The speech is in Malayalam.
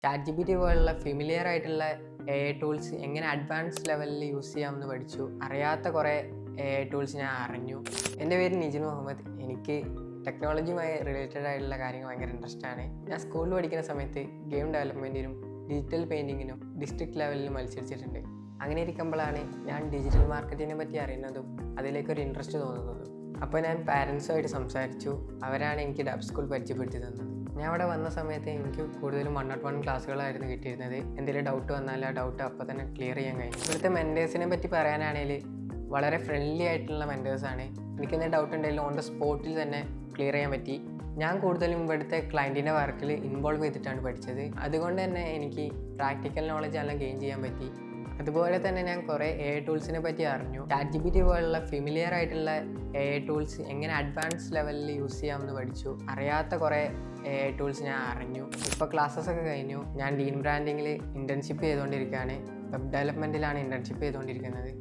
ChatGPT പോലുള്ള ഫെമിലിയർ ആയിട്ടുള്ള AI ടൂൾസ് എങ്ങനെ അഡ്വാൻസ് ലെവലിൽ യൂസ് ചെയ്യാമെന്ന് പഠിച്ചു. അറിയാത്ത കുറേ AI ടൂൾസ് ഞാൻ അറിഞ്ഞു. എൻ്റെ പേര് നിജിൻ മുഹമ്മദ്. എനിക്ക് ടെക്നോളജിയുമായി റിലേറ്റഡ് ആയിട്ടുള്ള കാര്യങ്ങൾ ഭയങ്കര ഇൻട്രസ്റ്റ് ആണ്. ഞാൻ സ്കൂളിൽ പഠിക്കുന്ന സമയത്ത് ഗെയിം ഡെവലപ്മെൻറ്റിനും ഡിജിറ്റൽ പെയിൻറ്റിങ്ങിനും ഡിസ്ട്രിക്ട് ലെവലിൽ മത്സരിച്ചിട്ടുണ്ട്. അങ്ങനെ ഇരിക്കുമ്പോഴാണ് ഞാൻ ഡിജിറ്റൽ മാർക്കറ്റിനെ പറ്റി അറിയുന്നതും അതിലേക്കൊരു ഇൻട്രസ്റ്റ് തോന്നുന്നതും. അപ്പോൾ ഞാൻ പാരൻസുമായിട്ട് സംസാരിച്ചു. അവരാണ് എനിക്ക് ഡബ് സ്കൂൾ പരിചയപ്പെടുത്തി തന്നത്. ഞാൻ അവിടെ വന്ന സമയത്ത് എനിക്ക് കൂടുതലും 101 ക്ലാസ്സുകളായിരുന്നു കിട്ടിയിരുന്നത്. എന്തെങ്കിലും ഡൗട്ട് വന്നാൽ ആ ഡൗട്ട് അപ്പോൾ തന്നെ ക്ലിയർ ചെയ്യാൻ കഴിയും. ഇവിടുത്തെ മെൻറ്റേഴ്സിനെ പറ്റി പറയാനാണെങ്കിൽ വളരെ ഫ്രണ്ട്ലി ആയിട്ടുള്ള മെൻറ്റേഴ്സാണ്. എനിക്കെന്തെങ്കിലും ഡൗട്ട് ഉണ്ടെങ്കിലും ഓൺ ദ സ്പോട്ടിൽ തന്നെ ക്ലിയർ ചെയ്യാൻ പറ്റി. ഞാൻ കൂടുതലും ഇവിടുത്തെ ക്ലയൻറ്റിൻ്റെ വർക്കിൽ ഇൻവോൾവ് ചെയ്തിട്ടാണ് പഠിച്ചത്. അതുകൊണ്ട് തന്നെ എനിക്ക് പ്രാക്ടിക്കൽ നോളജ് എല്ലാം ഗെയിൻ ചെയ്യാൻ പറ്റി. അതുപോലെ തന്നെ ഞാൻ കുറേ AI ടൂൾസിനെ പറ്റി അറിഞ്ഞു. ChatGPT പോലുള്ള ഫെമിലിയർ ആയിട്ടുള്ള AI ടൂൾസ് എങ്ങനെ അഡ്വാൻസ് ലെവലിൽ യൂസ് ചെയ്യാമെന്ന് പഠിച്ചു. അറിയാത്ത കുറേ AI ടൂൾസ് ഞാൻ അറിഞ്ഞു. ഇപ്പോൾ ക്ലാസ്സസൊക്കെ കഴിഞ്ഞു. ഞാൻ ഡീൻ ബ്രാൻഡിങ്ങിൽ ഇൻറ്റേൺഷിപ്പ് ചെയ്തുകൊണ്ടിരിക്കുകയാണ്. വെബ് ഡെവലപ്മെൻറ്റിലാണ് ഇൻറ്റേൺഷിപ്പ് ചെയ്തുകൊണ്ടിരിക്കുന്നത്.